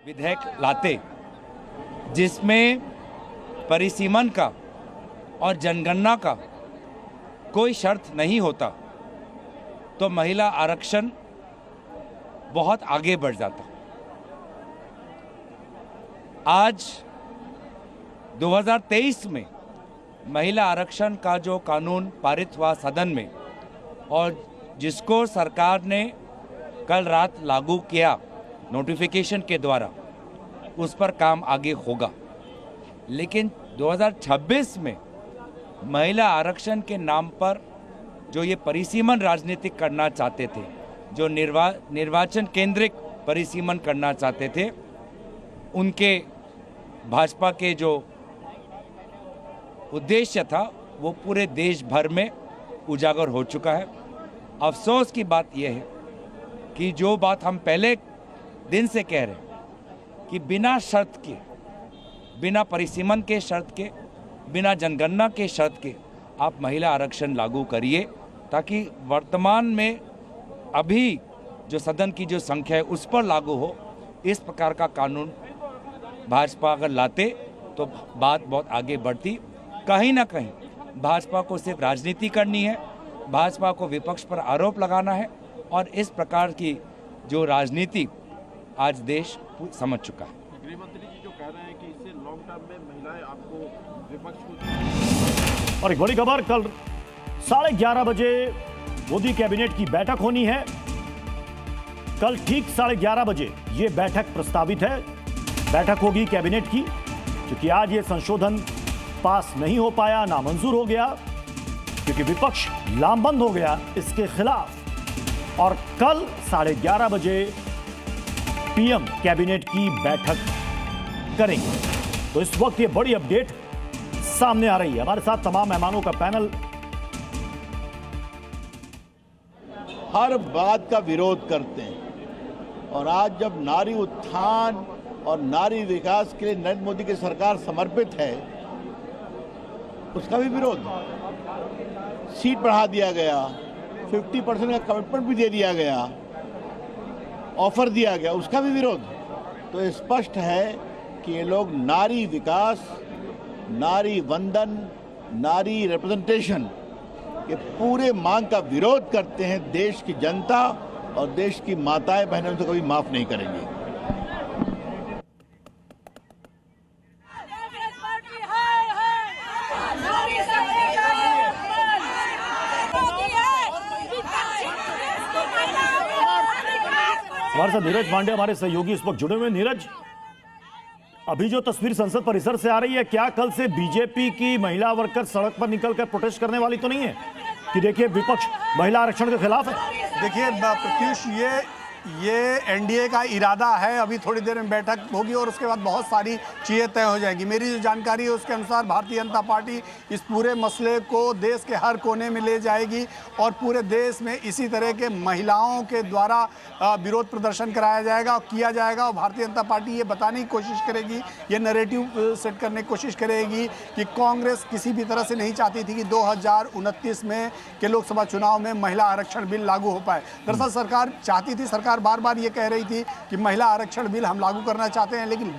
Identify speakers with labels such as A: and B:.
A: विधेयक लाते जिसमें परिसीमन का और जनगणना का कोई शर्त नहीं होता तो महिला आरक्षण बहुत आगे बढ़ जाता। आज 2023 में महिला आरक्षण का जो कानून पारित हुआ सदन में और जिसको सरकार ने कल रात लागू किया नोटिफिकेशन के द्वारा, उस पर काम आगे होगा। लेकिन 2026 में महिला आरक्षण के नाम पर जो ये परिसीमन राजनीति करना चाहते थे, जो निर्वाचन केंद्रिक परिसीमन करना चाहते थे, उनके भाजपा के जो उद्देश्य था वो पूरे देश भर में उजागर हो चुका है। अफसोस की बात यह है कि जो बात हम पहले दिन से कह रहे हैं कि बिना शर्त के, बिना परिसीमन के शर्त के, बिना जनगणना के शर्त के आप महिला आरक्षण लागू करिए, ताकि वर्तमान में अभी जो सदन की जो संख्या है उस पर लागू हो। इस प्रकार का कानून भाजपा अगर लाते तो बात बहुत आगे बढ़ती। कहीं ना कहीं भाजपा को सिर्फ राजनीति करनी है, भाजपा को विपक्ष पर आरोप लगाना है, और इस प्रकार की जो राजनीति आज देश समझ चुका है।
B: गृह मंत्री जी जो कह रहे हैं कि इससे लॉन्ग टर्म में महिलाएं आपको विपक्ष को।
C: और एक बड़ी खबर, कल 11:30 बजे मोदी कैबिनेट की बैठक होनी है। कल ठीक 11:30 बजे ये बैठक प्रस्तावित है। बैठक होगी कैबिनेट की, क्योंकि आज ये संशोधन पास नहीं हो पाया, नामंजूर हो गया, क्योंकि विपक्ष लामबंद हो गया इसके खिलाफ। और कल 11:30 बजे पीएम कैबिनेट की बैठक करेंगे। तो इस वक्त ये बड़ी अपडेट सामने आ रही है। हमारे साथ तमाम मेहमानों का पैनल।
D: हर बात का विरोध करते हैं, और आज जब नारी उत्थान और नारी विकास के लिए नरेंद्र मोदी की सरकार समर्पित है, उसका भी विरोध। सीट बढ़ा दिया गया, 50% का कमिटमेंट भी दे दिया गया, ऑफर दिया गया, उसका भी विरोध। तो स्पष्ट है कि ये लोग नारी विकास, नारी वंदन, नारी रिप्रेजेंटेशन के पूरे मांग का विरोध करते हैं। देश की जनता और देश की माताएं बहनें उनको कभी माफ नहीं करेंगी।
C: हमारे साथ नीरज पांडे हमारे सहयोगी इस वक्त जुड़े हुए। नीरज, अभी जो तस्वीर संसद परिसर से आ रही है, क्या कल से बीजेपी की महिला वर्कर सड़क पर निकलकर प्रोटेस्ट करने वाली तो नहीं है कि देखिए विपक्ष महिला आरक्षण के खिलाफ है?
E: देखिए प्रत्युष, ये एनडीए का इरादा है। अभी थोड़ी देर में बैठक होगी और उसके बाद बहुत सारी चीज़ें तय हो जाएगी। मेरी जो जानकारी है उसके अनुसार भारतीय जनता पार्टी इस पूरे मसले को देश के हर कोने में ले जाएगी और पूरे देश में इसी तरह के महिलाओं के द्वारा विरोध प्रदर्शन कराया जाएगा और किया जाएगा। और भारतीय जनता पार्टी ये बताने की कोशिश करेगी, ये नैरेटिव सेट करने की कोशिश करेगी कि कांग्रेस किसी भी तरह से नहीं चाहती थी कि 2029 में के लोकसभा चुनाव में महिला आरक्षण बिल लागू हो पाए। दरअसल सरकार चाहती थी, सरकार बार बार ये कह रही थी कि महिला आरक्षण बिल हम लागू करना चाहते हैं, लेकिन